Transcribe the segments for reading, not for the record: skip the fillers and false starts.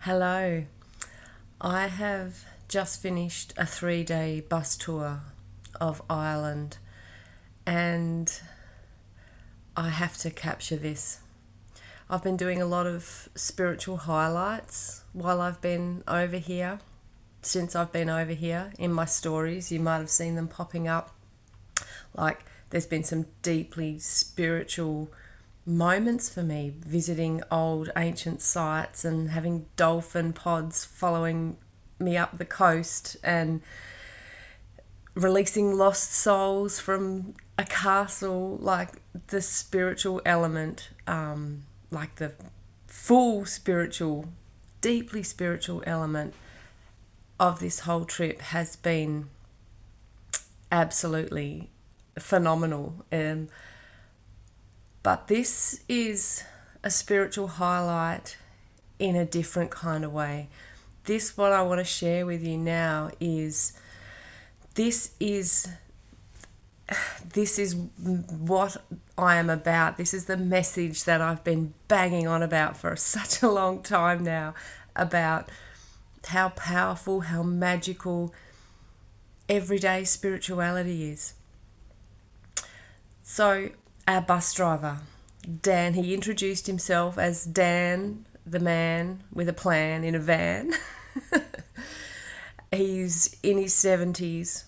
Hello. I have just finished a 3-day bus tour of Ireland and I have to capture this. I've been doing a lot of spiritual highlights while I've been over here, since I've been over here in my stories. You might have seen them popping up. Like there's been some deeply spiritual moments for me, visiting old ancient sites and having dolphin pods following me up the coast and releasing lost souls from a castle. Like the spiritual element, like the full spiritual, deeply spiritual element of this whole trip has been absolutely phenomenal. But this is a spiritual highlight in a different kind of way. What I want to share with you now is this is what I am about. This is the message that I've been banging on about for such a long time now, about how powerful, how magical everyday spirituality is. So our bus driver, Dan, he introduced himself as Dan, the man with a plan in a van. He's in his 70s.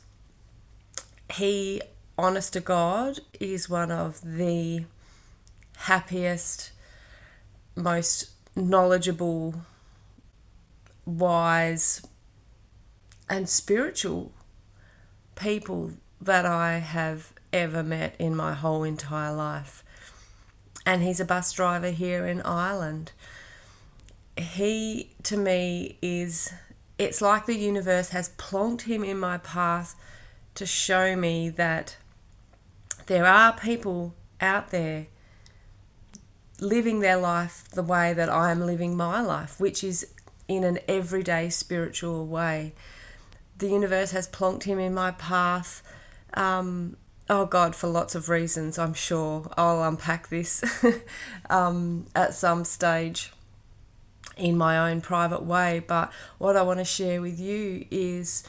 He, honest to God, is one of the happiest, most knowledgeable, wise, and spiritual people that I have ever met in my whole entire life. And he's a bus driver here in Ireland. He, to me, it's like the universe has plonked him in my path to show me that there are people out there living their life the way that I am living my life, which is in an everyday spiritual way. The universe has plonked him in my path, oh God, for lots of reasons. I'm sure I'll unpack this at some stage in my own private way. But what I want to share with you is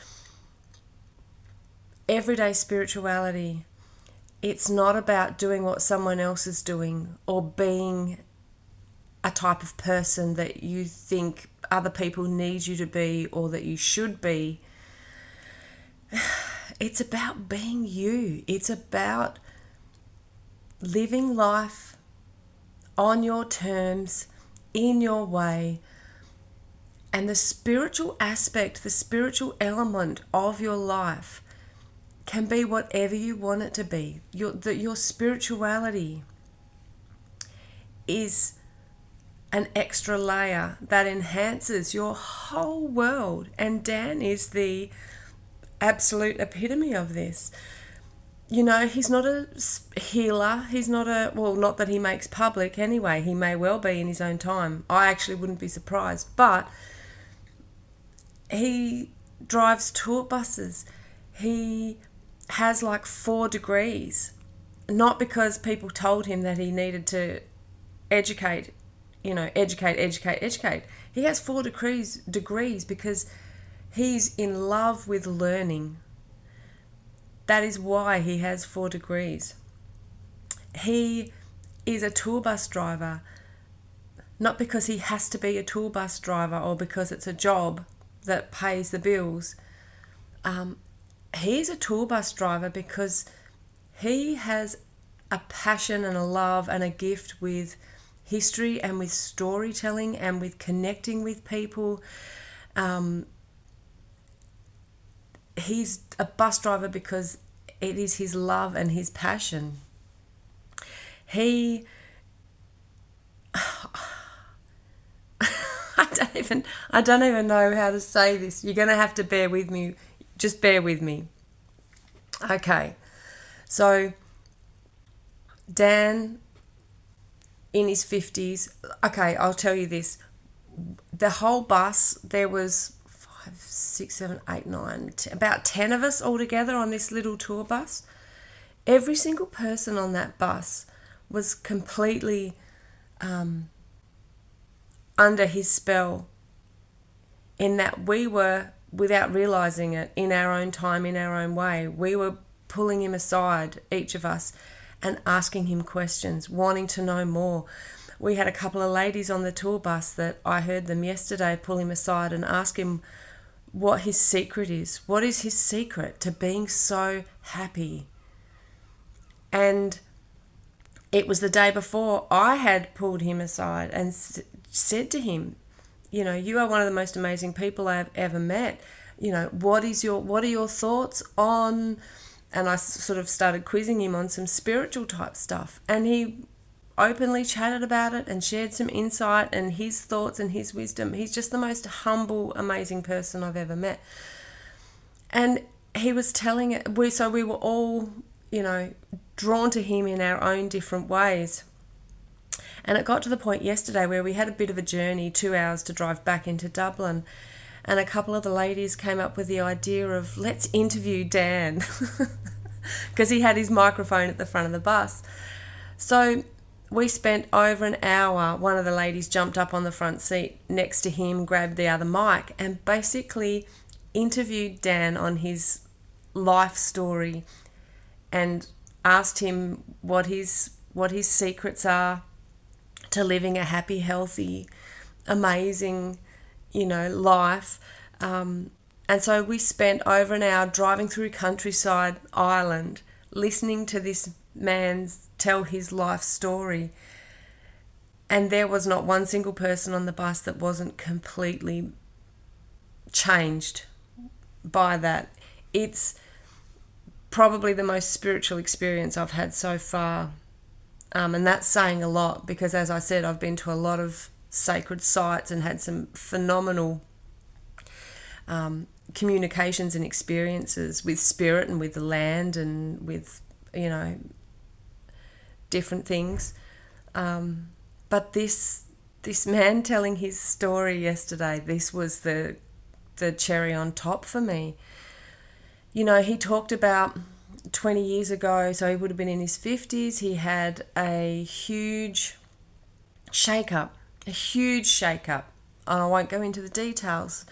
everyday spirituality. It's not about doing what someone else is doing or being a type of person that you think other people need you to be or that you should be. It's about being you. It's about living life on your terms, in your way. And the spiritual aspect, the spiritual element of your life can be whatever you want it to be. Your spirituality is an extra layer that enhances your whole world. And Dan is the absolute epitome of this. You know, he's not a healer. He's not not that he makes public anyway. He may well be in his own time. I actually wouldn't be surprised. But he drives tour buses. He has like 4 degrees. Not because people told him that he needed to educate. He has 4 degrees because he's in love with learning. That is why he has 4 degrees. He is a tour bus driver, not because he has to be a tour bus driver or because it's a job that pays the bills. He's a tour bus driver because he has a passion and a love and a gift with history and with storytelling and with connecting with people. He's a bus driver because it is his love and his passion. I don't even know how to say this. You're going to have to bear with me. Just bear with me. Okay. So Dan in his 50s. Okay, I'll tell you this. The whole bus, there was 5, 6, 7, 8, 9, 10, about 10 of us all together on this little tour bus. Every single person on that bus was completely under his spell in that we were, without realizing it, in our own time, in our own way, we were pulling him aside, each of us, and asking him questions, wanting to know more. We had a couple of ladies on the tour bus that I heard them yesterday pull him aside and ask him what his secret is. What is his secret to being so happy? And it was the day before I had pulled him aside and said to him, you know, you are one of the most amazing people I have ever met. You know, what are your thoughts on, and I sort of started quizzing him on some spiritual type stuff. And he openly chatted about it and shared some insight and his thoughts and his wisdom. He's just the most humble, amazing person I've ever met. And he was telling it, we were all, you know, drawn to him in our own different ways. And it got to the point yesterday where we had a bit of a journey, 2 hours to drive back into Dublin. And a couple of the ladies came up with the idea of, let's interview Dan, because he had his microphone at the front of the bus. So we spent over an hour. One of the ladies jumped up on the front seat next to him, grabbed the other mic, and basically interviewed Dan on his life story and asked him what his secrets are to living a happy, healthy, amazing, you know, life. And so we spent over an hour driving through countryside Ireland, listening to this man tell his life story. And there was not one single person on the bus that wasn't completely changed by that. It's probably the most spiritual experience I've had so far. And that's saying a lot, because as I said, I've been to a lot of sacred sites and had some phenomenal communications and experiences with spirit and with the land and with, you know, different things. But this man telling his story yesterday, this was the cherry on top for me. You know, he talked about 20 years ago, so he would have been in his 50s, he had a huge shake-up. I won't go into the details,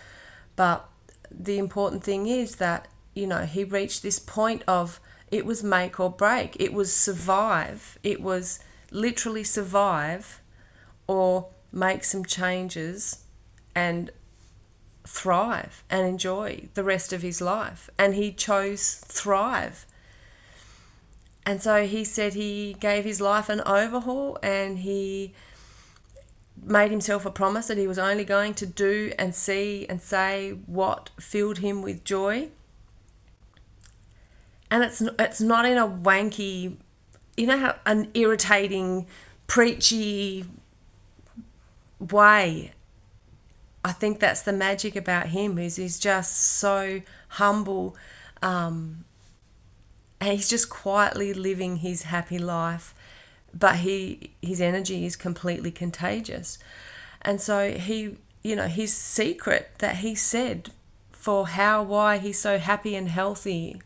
but the important thing is that, you know, he reached this point of, it was make or break. It was survive. It was literally survive or make some changes and thrive and enjoy the rest of his life. And he chose thrive. And so he said he gave his life an overhaul, and he made himself a promise that he was only going to do and see and say what filled him with joy. And it's not in a wanky, you know, how an irritating, preachy way. I think that's the magic about him, is he's just so humble, and he's just quietly living his happy life, but his energy is completely contagious. And so he, you know, his secret that he said for why he's so happy and healthy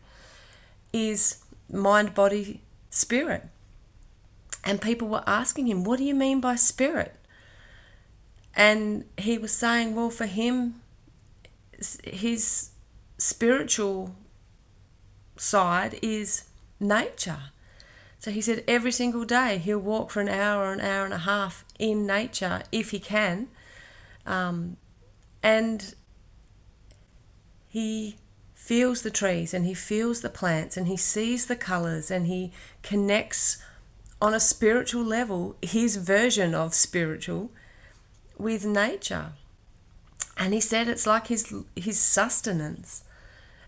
is mind, body, spirit. And people were asking him, what do you mean by spirit? And he was saying, well, for him, his spiritual side is nature. So he said every single day he'll walk for an hour and a half in nature if he can. And he feels the trees and he feels the plants and he sees the colours and he connects on a spiritual level, his version of spiritual, with nature. And he said it's like his sustenance.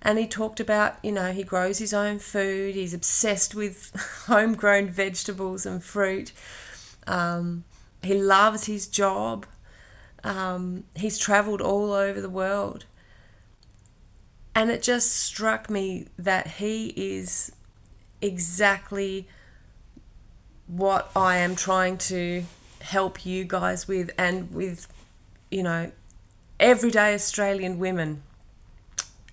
And he talked about, you know, he grows his own food. He's obsessed with homegrown vegetables and fruit. He loves his job. He's travelled all over the world. And it just struck me that he is exactly what I am trying to help you guys with, and with, you know, everyday Australian women.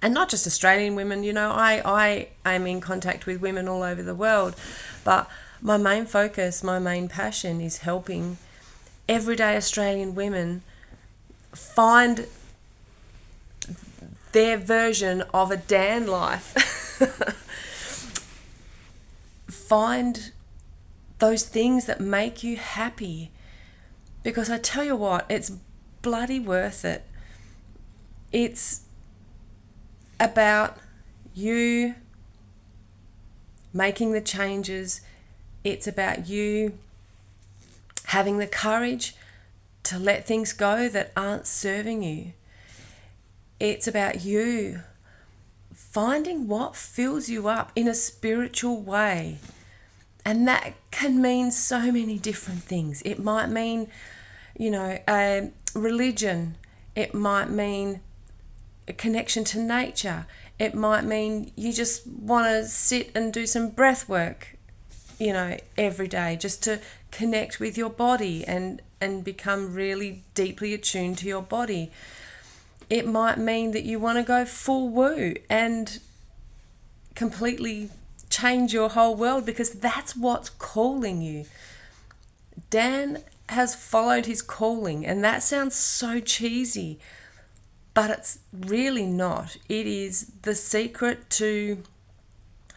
And not just Australian women, you know, I am in contact with women all over the world. But my main focus, my main passion is helping everyday Australian women find their version of a Dan life. Find those things that make you happy, because I tell you what, it's bloody worth it. It's about you making the changes. It's about you having the courage to let things go that aren't serving you. It's about you finding what fills you up in a spiritual way. And that can mean so many different things. It might mean, religion. It might mean a connection to nature. It might mean you just want to sit and do some breath work, every day, just to connect with your body and become really deeply attuned to your body. It might mean that you want to go full woo and completely change your whole world, because that's what's calling you. Dan has followed his calling, and that sounds so cheesy, but it's really not. It is the secret to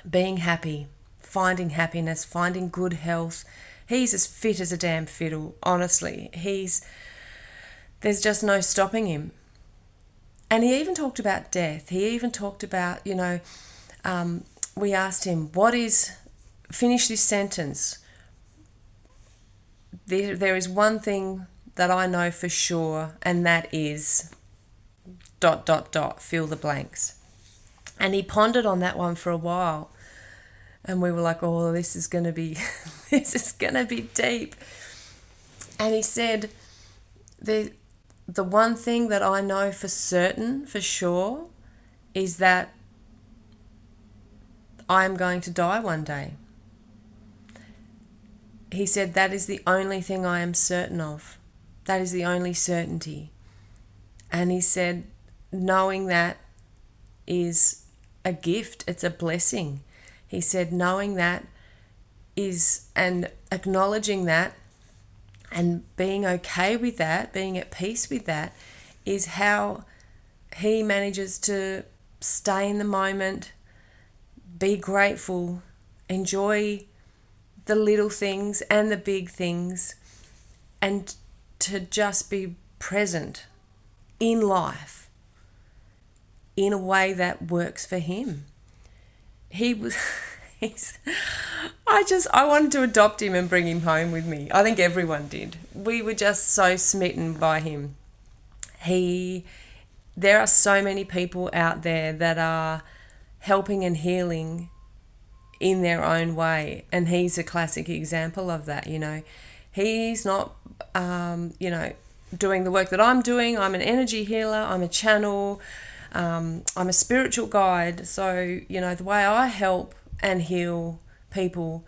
being happy, finding happiness, finding good health. He's as fit as a damn fiddle, honestly. There's just no stopping him. And he even talked about death. He even talked about, we asked him, finish this sentence. There is one thing that I know for sure, and that is ... fill the blanks. And he pondered on that one for a while. And we were like, oh, this is going to be deep. And he said, the one thing that I know for certain, for sure, is that I'm going to die one day. He said, that is the only thing I am certain of. That is the only certainty. And he said, knowing that is a gift. It's a blessing. He said, knowing that is, and acknowledging that and being okay with that, being at peace with that, is how he manages to stay in the moment, be grateful, enjoy the little things and the big things, and to just be present in life in a way that works for him. I wanted to adopt him and bring him home with me. I think everyone did. We were just so smitten by him. There are so many people out there that are helping and healing in their own way, and he's a classic example of that. He's not doing the work that I'm doing. I'm an energy healer, I'm a channel, I'm a spiritual guide. So the way I help and heal people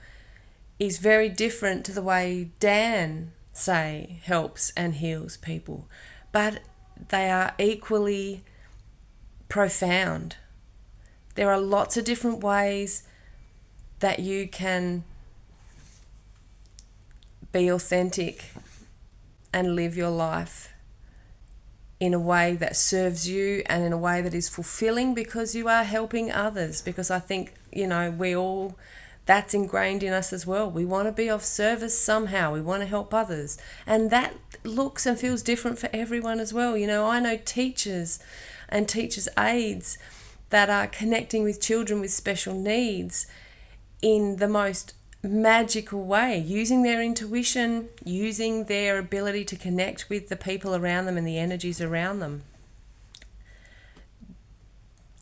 is very different to the way Dan, say, helps and heals people, but they are equally profound. There are lots of different ways that you can be authentic and live your life in a way that serves you and in a way that is fulfilling, because you are helping others. Because I think, that's ingrained in us as well. We want to be of service somehow. We want to help others. And that looks and feels different for everyone as well. I know teachers and teachers' aides that are connecting with children with special needs in the most magical way, using their intuition, using their ability to connect with the people around them and the energies around them.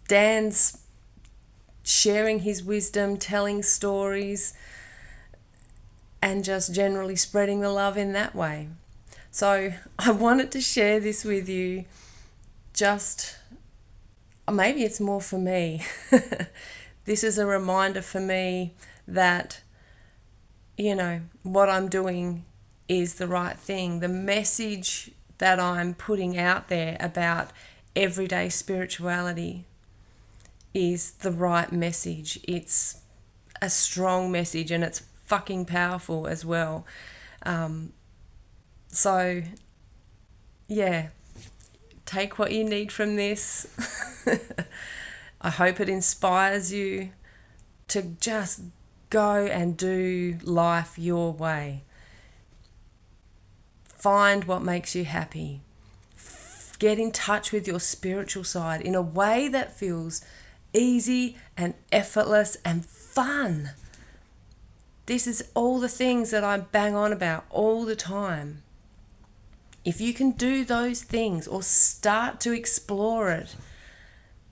Dan's sharing his wisdom, telling stories, and just generally spreading the love in that way. So I wanted to share this with you. Just maybe it's more for me. This is a reminder for me that what I'm doing is the right thing. The message that I'm putting out there about everyday spirituality is the right message. It's a strong message, and it's fucking powerful as well. So, yeah, take what you need from this. I hope it inspires you to just go and do life your way. Find what makes you happy. Get in touch with your spiritual side in a way that feels easy and effortless and fun. This is all the things that I bang on about all the time. If you can do those things or start to explore it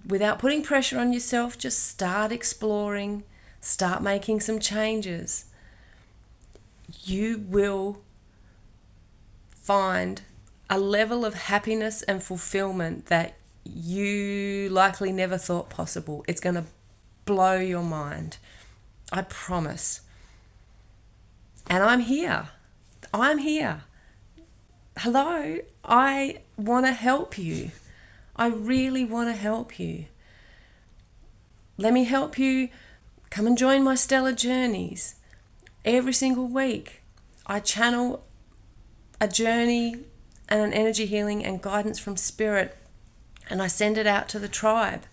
without putting pressure on yourself, just start exploring, start making some changes, you will find a level of happiness and fulfillment that you likely never thought possible. It's going to blow your mind. I promise. And I'm here. Hello, I want to help you. I really want to help you. Let me help you. Come and join my Stellar Journeys. Every single week, I channel a journey and an energy healing and guidance from spirit, and I send it out to the tribe.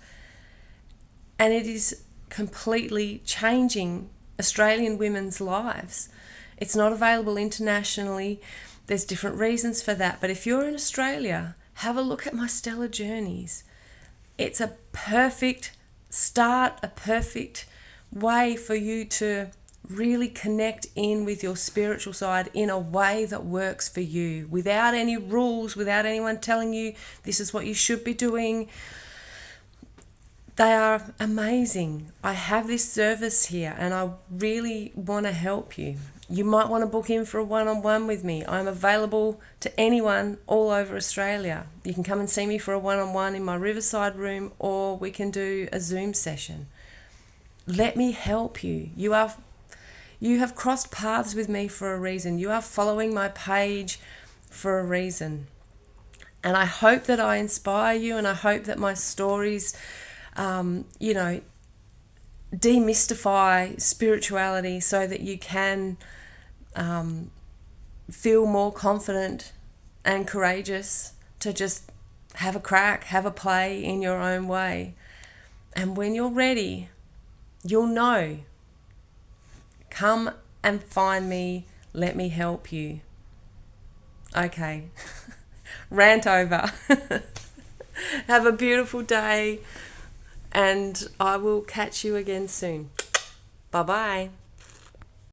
And it is completely changing Australian women's lives. It's not available internationally. There's different reasons for that. But if you're in Australia, have a look at my Stellar Journeys. It's a perfect start, a perfect way for you to really connect in with your spiritual side in a way that works for you, without any rules, without anyone telling you this is what you should be doing. They are amazing. I have this service here and I really want to help you. You might want to book in for a one-on-one with me. I'm available to anyone all over Australia. You can come and see me for a one-on-one in my Riverside room, or we can do a Zoom session. Let me help you. You have crossed paths with me for a reason. You are following my page for a reason. And I hope that I inspire you, and I hope that my stories, demystify spirituality so that you can feel more confident and courageous to just have a crack, have a play in your own way. And when you're ready, you'll know. Come and find me. Let me help you. Okay. Rant over. Have a beautiful day, and I will catch you again soon. Bye-bye.